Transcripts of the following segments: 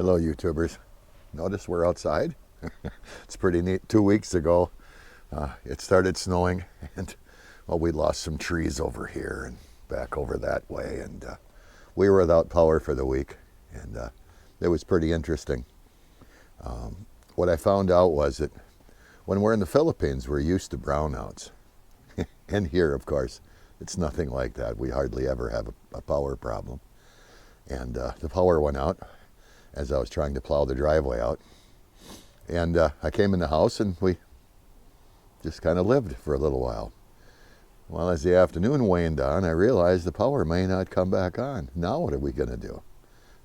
Hello YouTubers. Notice we're outside. It's pretty neat. 2 weeks ago it started snowing and well, we lost some trees over here and back over that way, and we were without power for the week, and it was pretty interesting. What I found out was that when we're in the Philippines, we're used to brownouts. And here, of course, it's nothing like that. We hardly ever have a power problem. And the power went out as I was trying to plow the driveway out. And I came in the house and we just kind of lived for a little while. Well, as the afternoon waned on, I realized the power may not come back on. Now what are we going to do?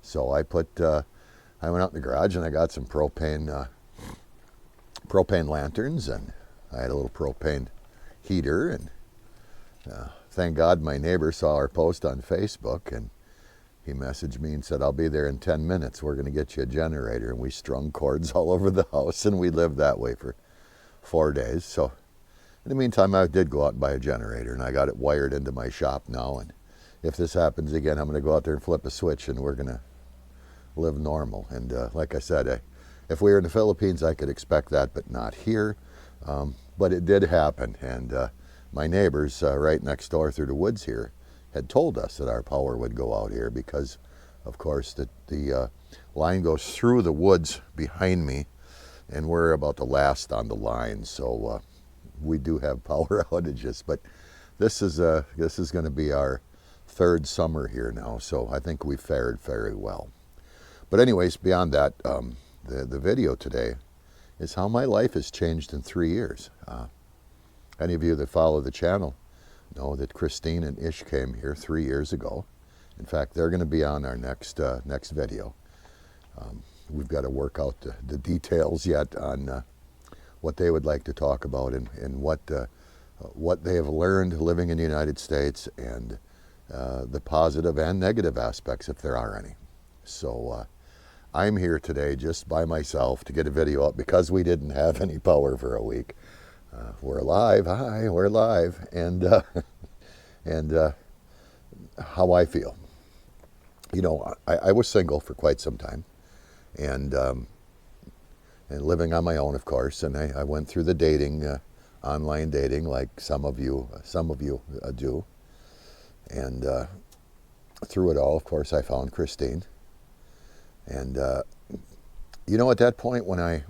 So I went out in the garage and I got some propane lanterns, and I had a little propane heater, and thank God my neighbor saw our post on Facebook, and he messaged me and said, I'll be there in 10 minutes. We're going to get you a generator. And we strung cords all over the house, and we lived that way for 4 days. So in the meantime, I did go out and buy a generator, and I got it wired into my shop now. And if this happens again, I'm going to go out there and flip a switch, and we're going to live normal. And like I said, if we were in the Philippines, I could expect that, but not here. But it did happen. And my neighbors right next door through the woods here had told us that our power would go out here because, of course, the line goes through the woods behind me, and we're about the last on the line. So we do have power outages. But this is going to be our third summer here now, so I think we fared very well. But anyways, beyond that, the video today is how my life has changed in 3 years. Any of you that follow the channel know that Christine and Ish came here 3 years ago. In fact, they're going to be on our next video. We've got to work out the details yet on what they would like to talk about, and what they have learned living in the United States, and the positive and negative aspects, if there are any. So I'm here today just by myself to get a video up because we didn't have any power for a week. We're alive. Hi, we're live. And how I feel. You know, I was single for quite some time, and living on my own, of course. And I went through the dating, online dating, like some of you do. And through it all, of course, I found Christine. And you know, at that point when I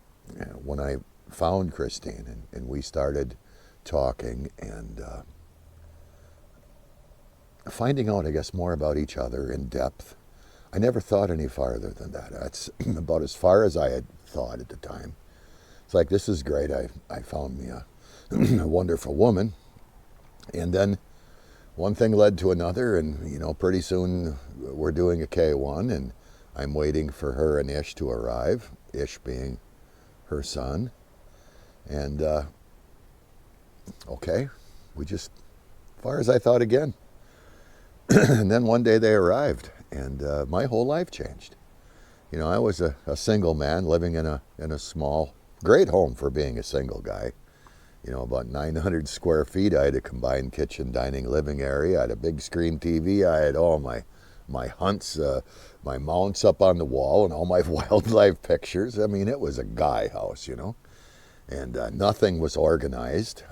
found Christine and we started talking and finding out, I guess, more about each other in depth, I never thought any farther than that. That's about as far as I had thought at the time. It's like, this is great. I found me a wonderful woman. And then one thing led to another, and you know, pretty soon we're doing a K1, and I'm waiting for her and Ish to arrive, Ish being her son. And okay, we just, as far as I thought again. And then one day they arrived, and my whole life changed. You know, I was a single man living in a small, great home for being a single guy. You know, about 900 square feet. I had a combined kitchen, dining, living area. I had a big screen TV. I had all my hunts, my mounts up on the wall, and all my wildlife pictures. I mean, it was a guy house, you know, and nothing was organized.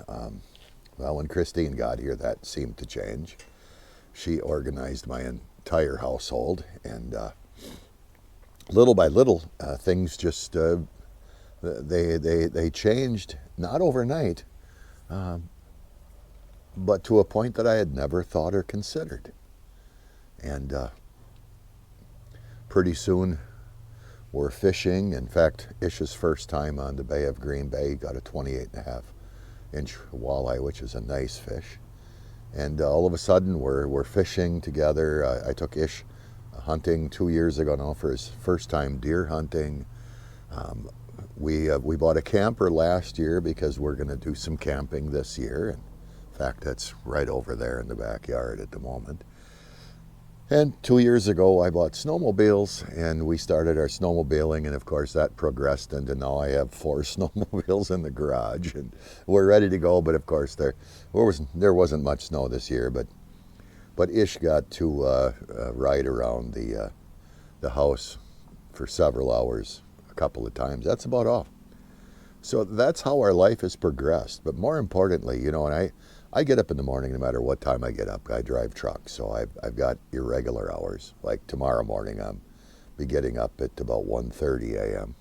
Well, when Christine got here, that seemed to change. She organized my entire household, and little by little, things just they changed, not overnight, but to a point that I had never thought or considered. And pretty soon we're fishing. In fact, Ish's first time on the Bay of Green Bay, got a 28.5-inch walleye, which is a nice fish. And all of a sudden we're fishing together. I took Ish hunting 2 years ago now for his first time deer hunting. We bought a camper last year because we're going to do some camping this year. And in fact, that's right over there in the backyard at the moment. And 2 years ago, I bought snowmobiles, and we started our snowmobiling, and of course that progressed into now I have 4 snowmobiles in the garage, and we're ready to go. But of course there wasn't much snow this year, but Ish got to ride around the house for several hours a couple of times. That's about all. So that's how our life has progressed. But more importantly, you know, and I get up in the morning no matter what time I get up. I drive trucks, so I've got irregular hours. Like tomorrow morning, I'll be getting up at about 1:30 a.m.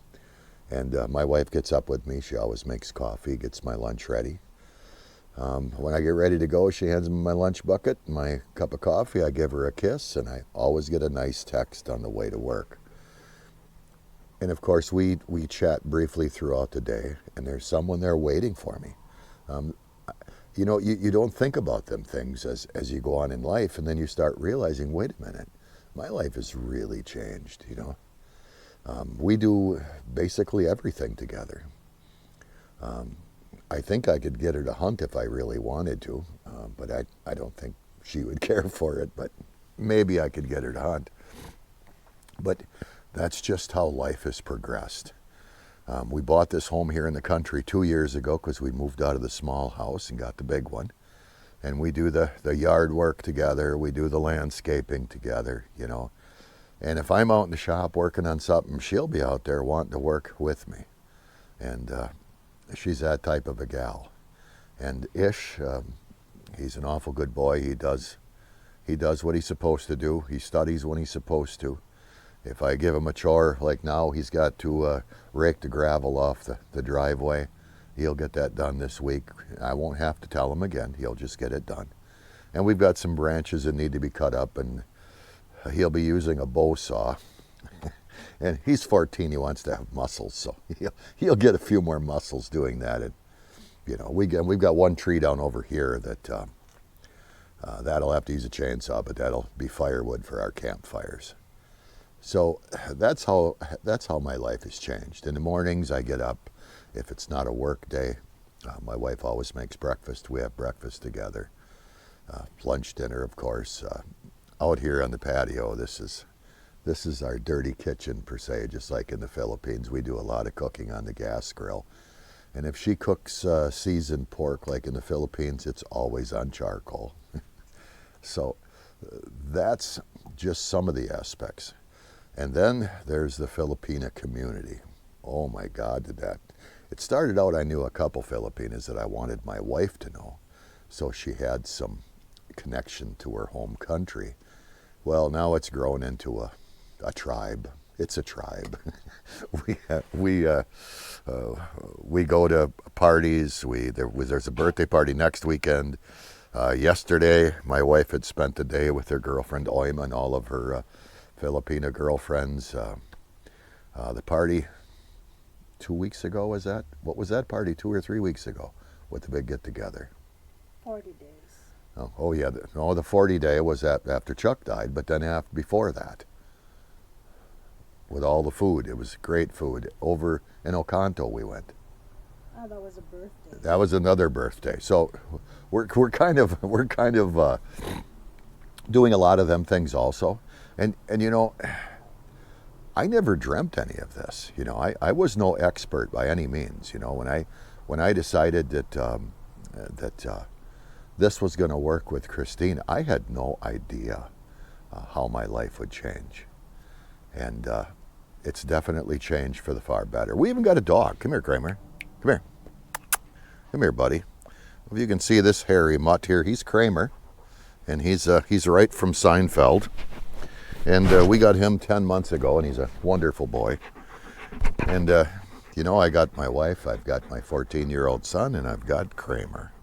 And my wife gets up with me. She always makes coffee, gets my lunch ready. When I get ready to go, she hands me my lunch bucket, my cup of coffee. I give her a kiss, and I always get a nice text on the way to work. And of course, we chat briefly throughout the day, and there's someone there waiting for me. You know, you don't think about them things as you go on in life, and then you start realizing, wait a minute, my life has really changed, you know. We do basically everything together. I think I could get her to hunt if I really wanted to, but I don't think she would care for it, but maybe I could get her to hunt. But that's just how life has progressed. We bought this home here in the country 2 years ago because we moved out of the small house and got the big one. And we do the yard work together, we do the landscaping together, you know. And if I'm out in the shop working on something, she'll be out there wanting to work with me. And she's that type of a gal. And Ish, he's an awful good boy. He does what he's supposed to do. He studies when he's supposed to. If I give him a chore, like now, he's got to rake the gravel off the driveway. He'll get that done this week. I won't have to tell him again. He'll just get it done. And we've got some branches that need to be cut up, and he'll be using a bow saw. And he's 14, he wants to have muscles, so he'll get a few more muscles doing that. And, you know, we've got one tree down over here that that'll have to use a chainsaw, but that'll be firewood for our campfires. So that's how my life has changed. In the mornings, I get up. If it's not a work day, my wife always makes breakfast. We have breakfast together. Lunch, dinner, of course. Out here on the patio, this is our dirty kitchen per se, just like in the Philippines. We do a lot of cooking on the gas grill. And if she cooks seasoned pork like in the Philippines, it's always on charcoal. So that's just some of the aspects. And then there's the Filipina community. Oh my God, it started out, I knew a couple Filipinas that I wanted my wife to know, so she had some connection to her home country. Well, now it's grown into a tribe. It's a tribe. we go to parties. There's a birthday party next weekend. Yesterday, my wife had spent the day with her girlfriend Oima and all of her Filipina girlfriends. The party 2 weeks ago, was that? What was that party 2 or 3 weeks ago with the big get-together? 40 days. Oh yeah, the 40 day was after Chuck died, but then before that, with all the food, it was great food. Over in Ocanto we went. Oh, that was a birthday. That was another birthday. So we're kind of doing a lot of them things also, and you know, I never dreamt any of this. You know, I was no expert by any means. You know, when I decided that this was going to work with Christine, I had no idea how my life would change. And it's definitely changed for the far better. We even got a dog. Come here, Kramer. Come here. Come here, buddy. If you can see this hairy mutt here, he's Kramer. And he's right from Seinfeld. And we got him 10 months ago, and he's a wonderful boy. And, you know, I got my wife, I've got my 14-year-old son, and I've got Kramer.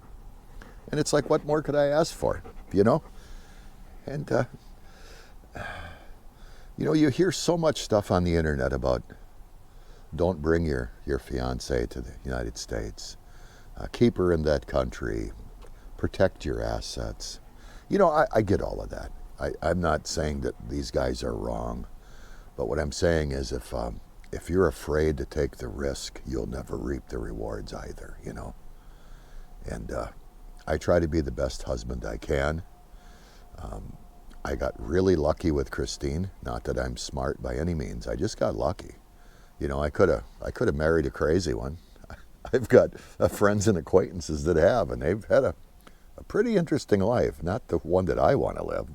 And it's like, what more could I ask for, you know? And, you know, you hear so much stuff on the internet about don't bring your fiancé to the United States. Keep her in that country. Protect your assets. You know, I get all of that. I'm not saying that these guys are wrong. But what I'm saying is if you're afraid to take the risk, you'll never reap the rewards either, you know? And I try to be the best husband I can. I got really lucky with Christine. Not that I'm smart by any means. I just got lucky. You know, I could have married a crazy one. I've got friends and acquaintances that have, and they've had a pretty interesting life. Not the one that I want to live,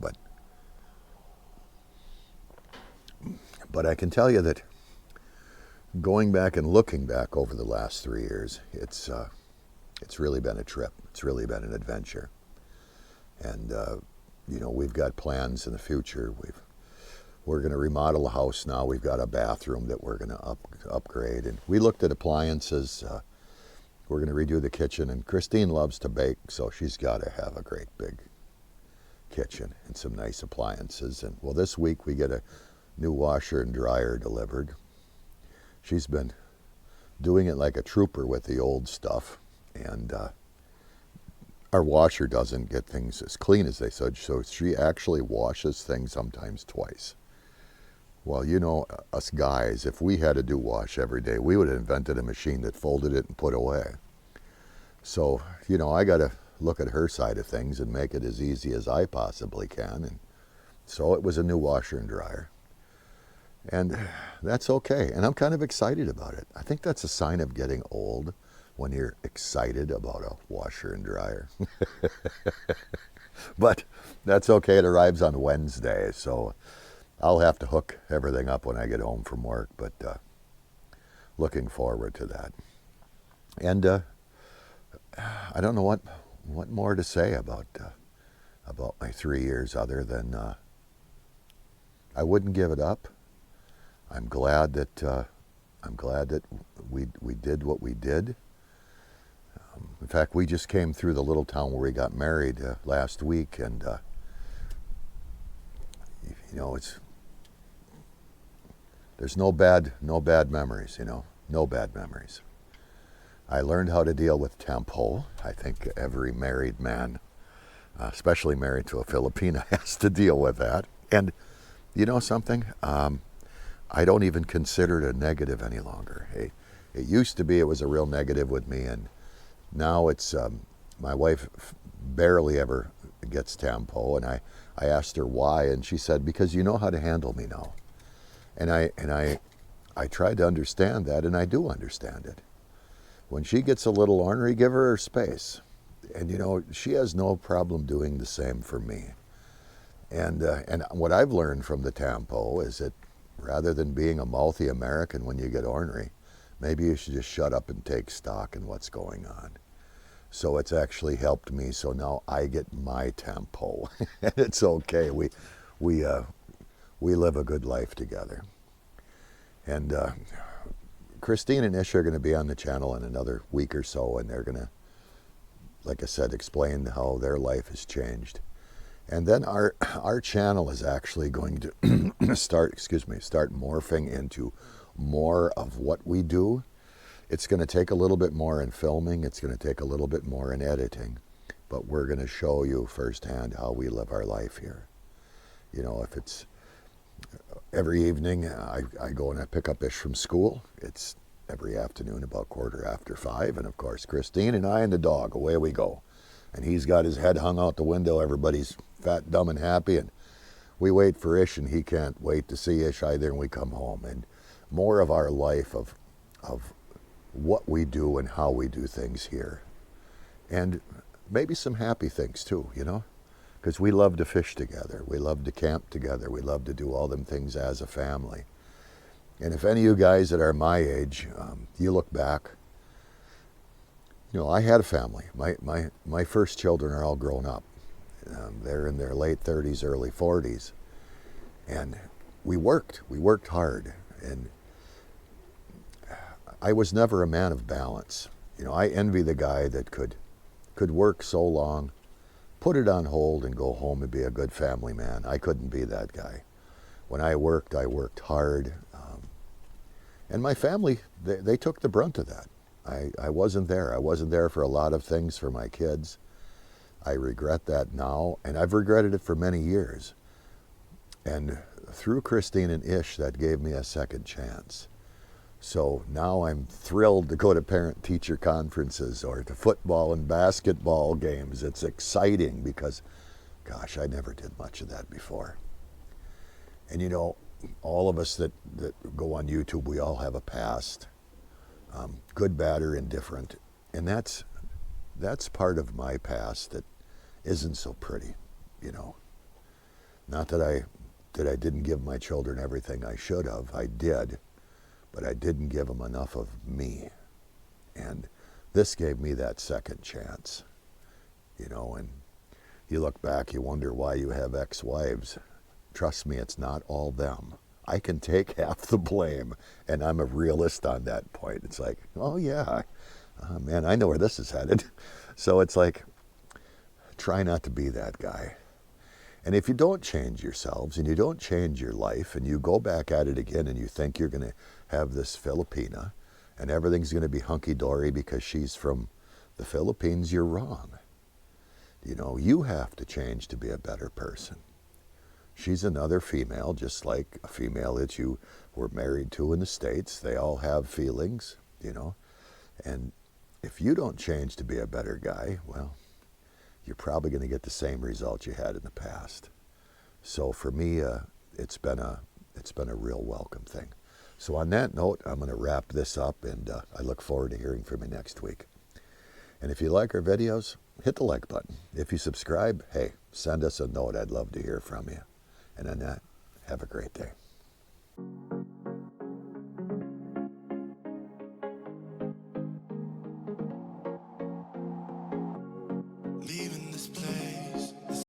But I can tell you that going back and looking back over the last 3 years, it's really been a trip. It's really been an adventure. And, we've got plans in the future. We're going to remodel a house now. We've got a bathroom that we're going to upgrade. And we looked at appliances. We're going to redo the kitchen. And Christine loves to bake, so she's got to have a great big kitchen and some nice appliances. And, well, this week we get a new washer and dryer delivered. She's been doing it like a trooper with the old stuff. And our washer doesn't get things as clean as they said, so she actually washes things sometimes twice. Well, us guys, if we had to do wash every day, we would have invented a machine that folded it and put away. So, I got to look at her side of things and make it as easy as I possibly can. And so it was a new washer and dryer. And that's okay. And I'm kind of excited about it. I think that's a sign of getting old, when you're excited about a washer and dryer. But that's okay. It arrives on Wednesday, so I'll have to hook everything up when I get home from work. But looking forward to that. And I don't know what more to say about my 3 years other than I wouldn't give it up. I'm glad that we did what we did. In fact, we just came through the little town where we got married last week, and there's no bad memories. No bad memories. I learned how to deal with tempo. I think every married man, especially married to a Filipina, has to deal with that. And you know something? I don't even consider it a negative any longer. Hey, it used to be it was a real negative with me, and now it's my wife barely ever gets tempo, and I asked her why, and she said, because you know how to handle me now. And I tried to understand that, and I do understand it. When she gets a little ornery, give her space. And she has no problem doing the same for me. And what I've learned from the tempo is that rather than being a mouthy American when you get ornery, maybe you should just shut up and take stock in what's going on. So it's actually helped me. So now I get my tempo, and it's okay. We live a good life together. And Christine and Ish are going to be on the channel in another week or so, and they're going to, like I said, explain how their life has changed. And then our channel is actually going to start morphing into more of what we do. It's going to take a little bit more in filming. It's going to take a little bit more in editing. But we're going to show you firsthand how we live our life here. If it's every evening, I go and I pick up Ish from school. It's every afternoon about 5:15. And of course, Christine and I and the dog, away we go. And he's got his head hung out the window. Everybody's fat, dumb, and happy. And we wait for Ish, and he can't wait to see Ish either, and we come home. And more of our life of what we do and how we do things here. And maybe some happy things too, because we love to fish together. We love to camp together. We love to do all them things as a family. And if any of you guys that are my age, you look back, I had a family. My first children are all grown up. They're in their late 30s, early 40s. And we worked hard. And I was never a man of balance. I envy the guy that could work so long, put it on hold, and go home and be a good family man. I couldn't be that guy. When I worked hard. And my family, they took the brunt of that. I wasn't there. I wasn't there for a lot of things for my kids. I regret that now, and I've regretted it for many years. And through Christine and Ish, that gave me a second chance. So now I'm thrilled to go to parent-teacher conferences or to football and basketball games. It's exciting because, gosh, I never did much of that before. And all of us that go on YouTube, we all have a past, good, bad, or indifferent. And that's part of my past that isn't so pretty, Not that I that I didn't give my children everything I should have. I did, but I didn't give them enough of me. And this gave me that second chance, you know, and you look back, you wonder why you have ex-wives. Trust me, it's not all them. I can take half the blame, and I'm a realist on that point. It's like, oh yeah, man, I know where this is headed. So it's like, try not to be that guy. And if you don't change yourselves and you don't change your life and you go back at it again and you think you're going to have this Filipina and everything's going to be hunky-dory because she's from the Philippines, you're wrong. You know, you have to change to be a better person. She's another female, just like a female that you were married to in the States. They all have feelings, you know. And if you don't change to be a better guy, well, you're probably going to get the same result you had in the past. So for me, it's been a real welcome thing. So on that note, I'm going to wrap this up, and I look forward to hearing from you next week. And if you like our videos, hit the like button. If you subscribe, hey, send us a note. I'd love to hear from you. And on that, have a great day.